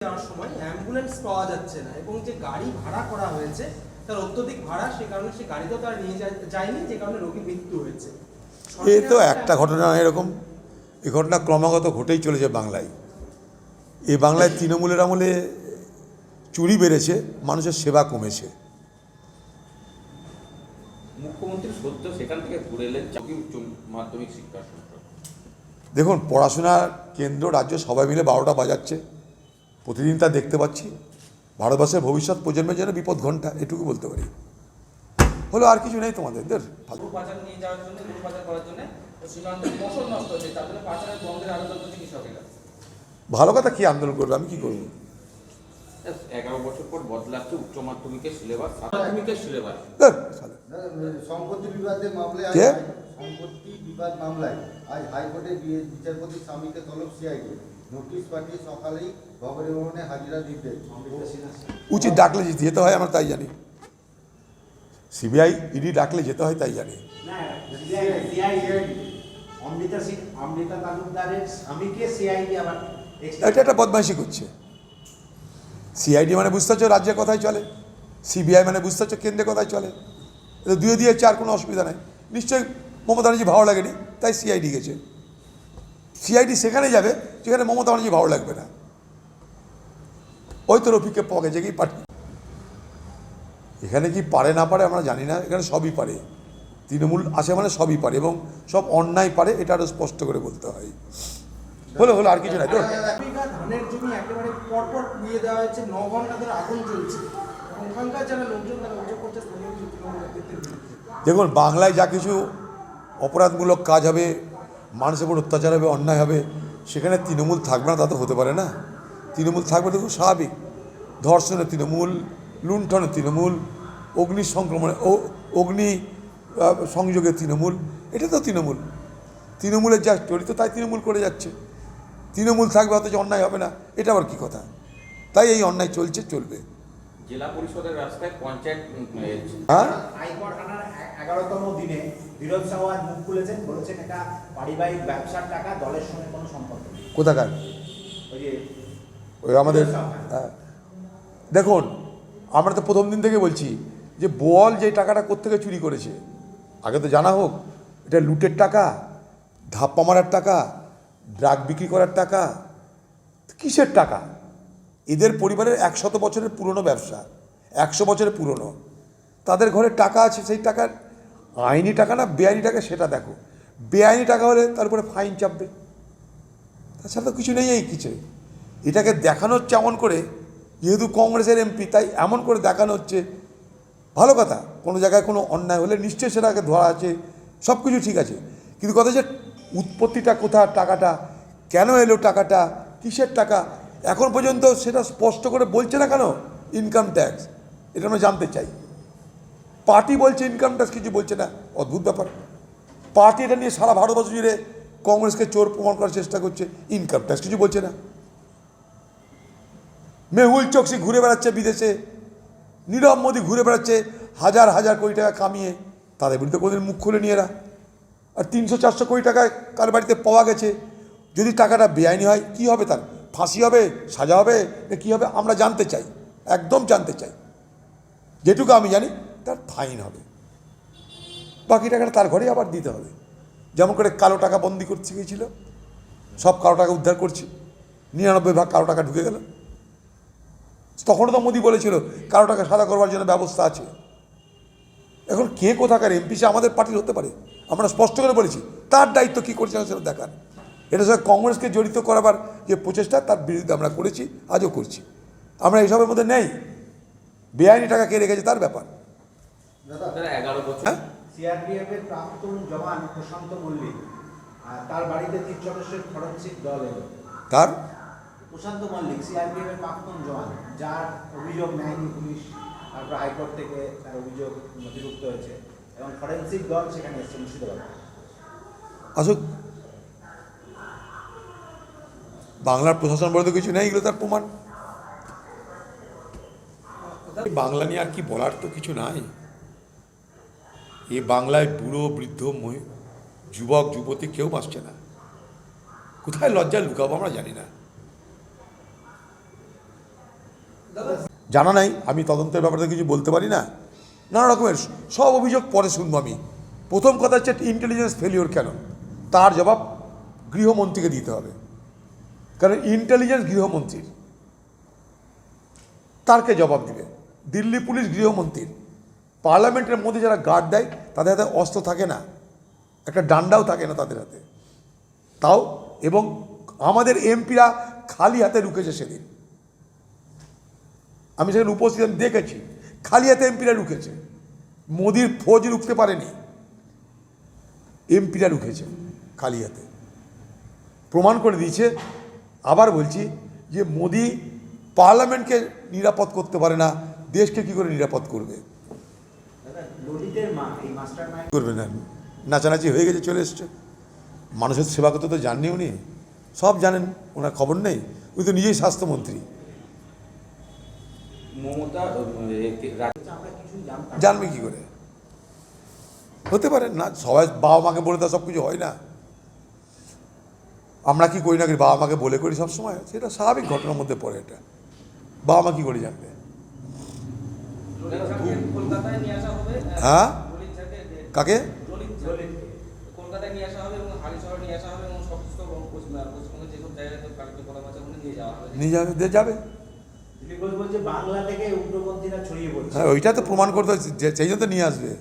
যাওয়ার সময় অ্যাম্বুলেন্স পাওয়া যাচ্ছে না এবং যে গাড়ি ভাড়া করা হয়েছে তার অত্যধিক ভাড়া, সে কারণে সে গাড়িতেও তারা নিয়ে যায়নি, যে কারণে রোগীর মৃত্যু হয়েছে। এ তো একটা ঘটনা এরকম, এই ঘটনা ক্রমাগত ঘটেই চলেছে বাংলায়। এই বাংলায় তৃণমূলের আমলে চুরি বেড়েছে, মানুষের সেবা কমেছে। মুখ্যমন্ত্রী সদ্য সেখান থেকে ঘুরে এলেন উচ্চ মাধ্যমিক শিক্ষা সংসদ। দেখুন, পড়াশোনার কেন্দ্র রাজ্য সবাই মিলে 12টা বাজাচ্ছে, প্রতিদিন তা দেখতে পাচ্ছি। ভারতবর্ষের ভবিষ্যৎ প্রজন্মের জন্য বিপদ ঘণ্টা, এটুকু বলতে পারি। হলো, আর কিছু নেই তোমাদের। পাচার নিয়ে যাওয়ার জন্য, পাচার করার জন্য সীমান্ত ফসল নষ্ট হচ্ছে, তার জন্য পাচারের বন্ধের আবেদন করছে কৃষকেরা। ভালো কথা, কি আন্দোলন করবে? আমি কি করবো? 11 বছর পর বদলাচ্ছে উচ্চ মাধ্যমিকের সিলেবাস, মাধ্যমিকের সিলেবাস। সম্পত্তি বিবাদের মামলায় সম্পত্তি বিবাদ মামলায় আজ হাইকোর্টে বিচারপতি স্বামীকে তলব সিআইডি, নোটিশ পাঠিয়ে সকালেই ভবনে ভবনে হাজিরা দিতে উচিত ডাকলে যেতে হয়, আমরা তাই জানি। সিবিআই ইডি ডাকলে যেতে হয়, তাই জানি। অমৃতা তালুকদারের স্বামীকে সিআইডি আবার এটা একটা বদমাইশি করছে। সিআইডি মানে বুঝতে পারছো রাজ্যের কথাই চলে, সিবিআই মানে বুঝতে পারছো কেন্দ্রের কথাই চলে। দুয়ে দিয়ে চার, কোনো অসুবিধা নেই। নিশ্চয়ই মমতা ব্যানার্জি ভালো লাগেনি, তাই সিআইডি গেছে। সিআইডি সেখানে যাবে যেখানে মমতা ব্যানার্জি ভালো লাগবে না। ওই তো রফিককে পকে যেকেই পাঠিয়ে। এখানে কি পারে না পারে আমরা জানি না, এখানে সবই পারে। তৃণমূল আসে মানে সবই পারে এবং সব অন্যায় পারে, এটা আরও স্পষ্ট করে বলতে হয়। হলো, আর কিছু নাই তো। ধানের জমি একেবারে পরপর পুড়িয়ে দেওয়া হয়েছে, 9 ঘন্টা ধরে আগুন জ্বলছে এবং ওখানকার যারা লোকজন তারা অভিযোগ করছে স্থানীয় তৃণমূল নেতৃত্বের বিরুদ্ধে। দেখুন, বাংলায় যা কিছু অপরাধমূলক কাজ হবে, মানুষের উপর অত্যাচার হবে, অন্যায় হবে, সেখানে তৃণমূল থাকবে না তা তো হতে পারে না। তৃণমূল থাকবে তো খুব স্বাভাবিক। ধর্ষণে তৃণমূল, লুণ্ঠনে তৃণমূল, অগ্নি সংক্রমণে অগ্নি সংযোগে তৃণমূল, এটা তো তৃণমূল। তৃণমূলের যা চরিত্র তাই তৃণমূল করে যাচ্ছে। তৃণমূল থাকবে অথচ অন্যায় হবে না, এটা আবার কী কথা? তাই এই অন্যায় চলছে, চলবে। জেলা পরিষদের রাস্তায় পঞ্চায়েত হ্যাঁ, হাইকোর্ট আনার 11তম দিনে বিরোধ সাওয়ার মুখ খুলেছেন, বলেছেন এটা পারিবারিক ব্যবসার টাকা, দলের সঙ্গে কোনো সম্পর্ক নেই। কোথাকার? ওই যে ওই আমাদের। হ্যাঁ, দেখুন, আমরা তো প্রথম দিন থেকে বলছি যে বল যে টাকাটা কোত্থেকে চুরি করেছে আগে তো জানা হোক। এটা লুটের টাকা, ধাপ্পা মারার টাকা, ড্রাগ বিক্রি করার টাকা, কিসের টাকা? এদের পরিবারের 100 বছরের পুরনো ব্যবসা, 100 বছরের পুরনো। তাদের ঘরে টাকা আছে, সেই টাকার আইনি টাকা না বেআইনি টাকা সেটা দেখো। বেআইনি টাকা হলে তার উপরে ফাইন চাপবে, তাছাড়া তো কিছু নেই। এই কিছু এটাকে দেখানো হচ্ছে এমন করে, যেহেতু কংগ্রেসের এমপি তাই এমন করে দেখানো হচ্ছে। ভালো কথা, কোনো জায়গায় কোনো অন্যায় হলে নিশ্চয়ই সেটাকে ধরা আছে, সব কিছু ঠিক আছে, কিন্তু কথা যে উৎপত্তিটা কোথা, টাকাটা কেন এলো, টাকাটা কিসের টাকা, এখন পর্যন্ত সেটা স্পষ্ট করে বলছে না কেন? ইনকাম ট্যাক্স, এটা আমরা জানতে চাই। পার্টি বলছে ইনকাম ট্যাক্স, কিছু বলছে না, অদ্ভুত ব্যাপার। পার্টি এটা নিয়ে সারা ভারতবর্ষ জুড়ে কংগ্রেসকে চোর প্রমাণ করার চেষ্টা করছে, ইনকাম ট্যাক্স কিছু বলছে না। মেহুল চোকসি ঘুরে বেড়াচ্ছে বিদেশে, নীরব মোদী ঘুরে বেড়াচ্ছে হাজার হাজার কোটি টাকা কামিয়ে, তাদের বিরুদ্ধে কোনোদিন মুখ খুলে নিয়ে এরা। আর 300-400 কোটি টাকায় কার বাড়িতে পাওয়া গেছে। যদি টাকাটা বেআইনি হয় কী হবে? তার ফাঁসি হবে, সাজা হবে, না কী হবে? আমরা জানতে চাই, একদম জানতে চাই। যেটুকু আমি জানি তার ফাইন হবে, বাকি টাকাটা তার ঘরে আবার দিতে হবে। যেমন করে কালো টাকা বন্দি করতে গিয়েছিল, সব কালো টাকা উদ্ধার করছি, 99% কালো টাকা ঢুকে গেল। তখনও তো মোদী বলেছিল কালো টাকা সাদা করবার জন্য ব্যবস্থা আছে। এখন কে কোথাকার এমপি, সে আমাদের পার্টির হতে পারে, আমরা স্পষ্ট করে বলেছি। তার দায়িত্ব কী করছে না সেটা দেখার। এটা সঙ্গে কংগ্রেসকে জড়িত করাবার যে প্রচেষ্টা, তার বিরুদ্ধে আমরা করেছি, আজও করছি। আমরা এইসবের মধ্যে নেই। বেআইনি টাকা কে রেখেছে তার ব্যাপার। 11 বছর। হ্যাঁ, সিআরপিএফ এর প্রাক্তন জওয়ান প্রশান্ত মল্লিক, তার বাড়িতে 3 সদস্যের ফরেনসিক দল এলো। তার প্রশান্ত মল্লিক সিআরপিএফ এর প্রাক্তন জওয়ান, যার অভিযোগ নেয়নি পুলিশ, তারপর হাইকোর্ট থেকে তার অভিযোগ নথিভুক্ত হয়েছে এবং ফরেনসিক দল সেখানে এসছে মুর্শিদাবাদে। আসুক, বাংলার প্রশাসন বলতে কিছু নেই, এগুলো তার প্রমাণ। বাংলা নিয়ে আর কি বলার তো কিছু নাই। এ বাংলায় বুড়ো বৃদ্ধ যুবক যুবতী কেউ বাঁচছে না। কোথায় লজ্জা লুকাবো আমরা জানি না। জানা নাই, আমি তদন্তের ব্যাপারে কিছু বলতে পারি না। নানা রকমের সব অভিযোগ পরে শুনবো আমি। প্রথম কথা হচ্ছে ইন্টেলিজেন্স ফেলিওর কেন, তার জবাব গৃহমন্ত্রীকে দিতে হবে, কারণ ইন্টেলিজেন্স গৃহমন্ত্রীর, তারকে জবাব দিবে। দিল্লি পুলিশ গৃহমন্ত্রীর। পার্লামেন্টের মধ্যে যারা গার্ড দেয় তাদের হাতে অস্ত্র থাকে না, একটা ডান্ডাও থাকে না তাদের হাতে, তাও এবং আমাদের এমপিরা খালি হাতে রুখেছে সেদিন, আমি সেখানে উপস্থিত আমি দেখেছি, খালি হাতে এমপিরা রুখেছে। মোদির ফৌজ রুখতে পারেনি, এমপিরা রুখেছে খালি হাতে, প্রমাণ করে দিয়েছে। আবার বলছি যে মোদি পার্লামেন্টকে নিরাপদ করতে পারে না, দেশকে কি করে নিরাপদ করবে? দাদা, ললিতের মা এই মাস্টার মাইন্ড করবে না, নাচানাচি হয়ে গেছে, চলে এসছে। মানুষের সেবা করতে তো জাননি উনি, সব জানেন, ওনার খবর নেই। উনি তো নিজেই স্বাস্থ্যমন্ত্রী, মমতা আমরা কিছুই জানতাম না। জানবে কি করে? হতে পারে না, সবাই বাবা মাকে বলে দেওয়া সব কিছু হয় না। আমরা কি করি না করি, বাবা মাকে বলে করি সব সময়, সেটা স্বাভাবিক ঘটনার মধ্যে পড়ে। এটা বাবা মা কি করে জানবে? ললিত ঝাকে কলকাতায় নিয়ে আসা হবে। হ্যাঁ? ললিত ঝাকে কাকে? ললিত ঝাকে কলকাতায় নিয়ে আসা হবে এবং হালিশহরে নিয়ে আসা হবে এবং সমস্ত পশ্চিমবঙ্গের যেসব জায়গায় কার্যকলাপ আছে ওখানে নিয়ে যাওয়া হবে। নিয়ে যাবে, দিয়ে যাবে। দিলীপ ঘোষ বলছে বাংলা থেকে উগ্রপন্থীরা ছড়িয়ে পড়ছে। হ্যাঁ, ওইটা তো প্রমাণ করতে হচ্ছে, সেই জন্য তো নিয়ে আসবে,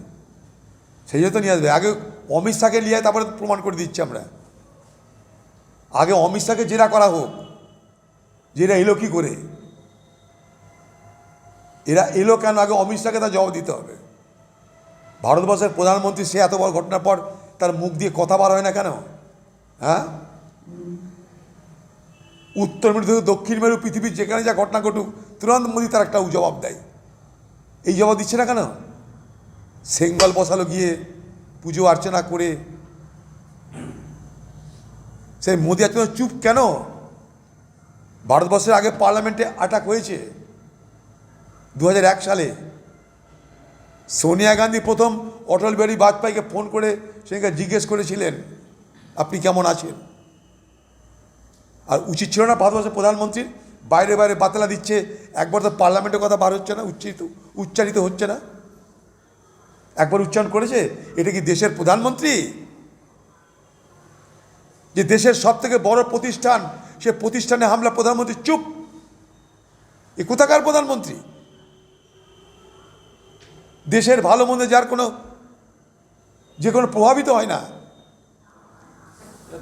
সেই জন্য তো নিয়ে আসবে। আগে অমিত শাহকে নিয়ে তারপরে প্রমাণ করে দিচ্ছি আমরা। আগে অমিত শাহকে জেরা করা হোক, যে এরা এলো কী করে, এরা এলো কেন, আগে অমিত শাহকে তার জবাব দিতে হবে। ভারতবর্ষের প্রধানমন্ত্রী, সে এত বড় ঘটনার পর তার মুখ দিয়ে কথা বার হয় না কেন? হ্যাঁ, উত্তর মেরু থেকে দক্ষিণ মেরু, পৃথিবীর যেখানে যা ঘটনা ঘটুক তুরন্ত মোদী তার একটা জবাব দেয়। এই জবাব দিচ্ছে না কেন? সেঙ্গল বসালো গিয়ে পুজো অর্চনা করে, সেই মোদী এত চুপ কেন? ভারতবর্ষের আগে পার্লামেন্টে অ্যাটাক হয়েছে 2001 সালে। সোনিয়া গান্ধী প্রথম অটল বিহারী বাজপেয়ীকে ফোন করে সেখানে জিজ্ঞেস করেছিলেন আপনি কেমন আছেন। আর উচিত ছিল না ভারতবর্ষের প্রধানমন্ত্রীর? বাইরে বাইরে বাতলা দিচ্ছে, একবার তো পার্লামেন্টের কথা বার হচ্ছে না, উচ্চারিত হচ্ছে না। একবার উচ্চারণ করেছে? এটা কি দেশের প্রধানমন্ত্রী? যে দেশের সব থেকে বড় প্রতিষ্ঠান, সে প্রতিষ্ঠানে হামলা, প্রধানমন্ত্রী চুপ। এ কোথাকার প্রধানমন্ত্রী? দেশের ভালো মন্দে যার কোনো যে কোনো প্রভাবিত হয় না।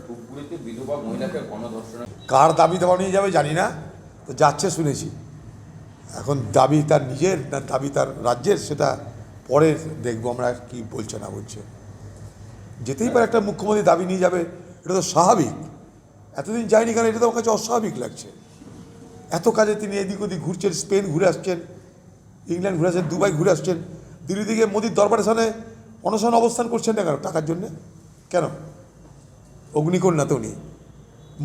ধূপগুড়িতে বিধবা মহিলাকে গণধর্ষণে কার দাবি দাবা নিয়ে যাবে জানি না, তো যাচ্ছে শুনেছি। এখন দাবি তার নিজের না দাবি তার রাজ্যের, সেটা পরে দেখবো আমরা কি বলছে না বলছে। যেতেই পারে, একটা মুখ্যমন্ত্রী দাবি নিয়ে যাবে, এটা তো স্বাভাবিক। এতদিন যায়নি কারণ এটা তো আমার কাছে অস্বাভাবিক লাগছে। এত কাজে তিনি এদিক ওদিক ঘুরছেন, স্পেন ঘুরে আসছেন, ইংল্যান্ড ঘুরে আসছেন, দুবাই ঘুরে আসছেন, দিল্লি থেকে মোদির দরবারের সামনে অনশন অবস্থান করছেন না কেন? টাকার জন্যে কেন? অগ্নিকন্যা তো উনি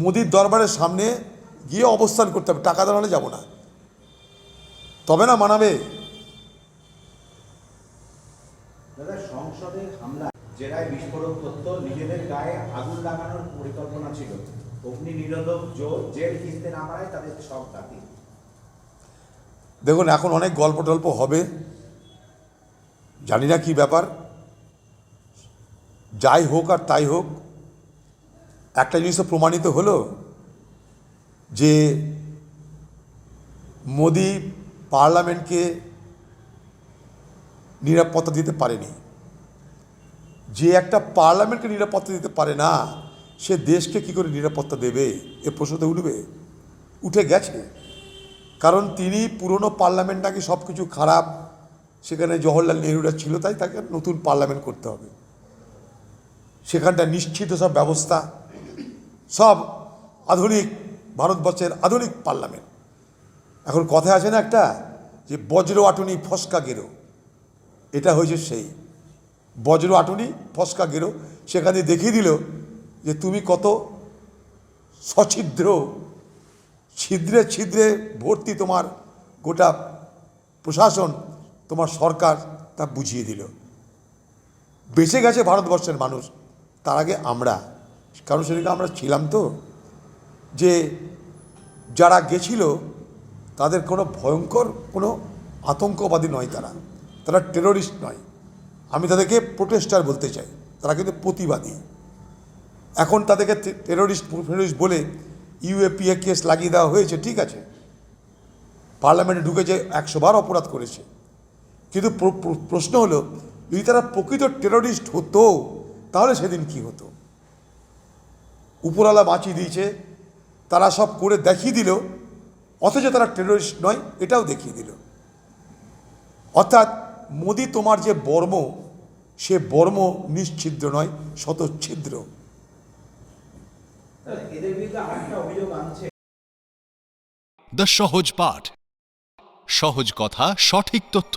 মোদির দরবারের সামনে গিয়ে অবস্থান করতে হবে, টাকা দেওয়া হলে যাবো না, তবে না মানাবে। দাদা, সংসদে হামলা, জেলায় বিস্ফোরক তথ্য, নিজেদের গায়ে আগুন লাগানোর পরিকল্পনা ছিল, অগ্নি নিরোধক জেল কিনতে না পারায় তাদের সব দাবি। দেখুন, এখন অনেক গল্প টল্প হবে, জানি না কি ব্যাপার। যাই হোক আর তাই হোক, একটা জিনিস তো প্রমাণিত হলো যে মোদি পার্লামেন্টকে নিরাপত্তা দিতে পারেনি। যে একটা পার্লামেন্টকে নিরাপত্তা দিতে পারে না, সে দেশকে কি করে নিরাপত্তা দেবে? এ প্রশ্নতে উঠে গেছে। কারণ তিনি পুরনো পার্লামেন্ট নাকি সব কিছু খারাপ, সেখানে জওহরলাল নেহরুরা ছিল, তাই তাকে নতুন পার্লামেন্ট করতে হবে। সেখানটা নিশ্চিত সব ব্যবস্থা, সব আধুনিক, ভারতবর্ষের আধুনিক পার্লামেন্ট। এখন কথায় আছে না একটা, যে বজ্র আটুনি ফসকা গেরো, এটা হয়েছে সেই বজ্র আটুনি ফসকা গেরো। সেখানে দেখিয়ে দিল যে তুমি কত সছিদ্র, ছিদ্রে ছিদ্রে ভর্তি তোমার গোটা প্রশাসন, তোমার সরকার, তা বুঝিয়ে দিল। বেঁচে গেছে ভারতবর্ষের মানুষ, তার আগে আমরা, কারণ সেদিকে আমরা ছিলাম তো, যে যারা গেছিল তাদের কোনো ভয়ঙ্কর কোনো আতঙ্কবাদী নয়, তারা টেরোরিস্ট নয়। আমি তাদেরকে প্রোটেস্টার বলতে চাই, তারা কিন্তু প্রতিবাদী। এখন তাদেরকে টেরোরিস্ট বলে ইউএপিএ কেস লাগিয়ে দেওয়া হয়েছে, ঠিক আছে, পার্লামেন্টে ঢুকেছে, 100 বার অপরাধ করেছে, কিন্তু প্রশ্ন হলো যদি তারা প্রকৃত টেরোরিস্ট হতো তাহলে সেদিন কি হতো? উপরওয়ালা বাঁচিয়ে দিয়েছে, তারা সব করে দেখিয়ে দিল, অথচ তারা টেরোরিস্ট নয় এটাও দেখিয়ে দিল। অর্থাৎ মোদি তোমার যে বর্ম, সে বর্ম নিশ্ছিদ্র নয়, শতচ্ছিদ্র। এদের বিরুদ্ধে আরেকটা অভিযোগ আনছে দ্য সহজ পাঠ, সহজ কথা, সঠিক তথ্য।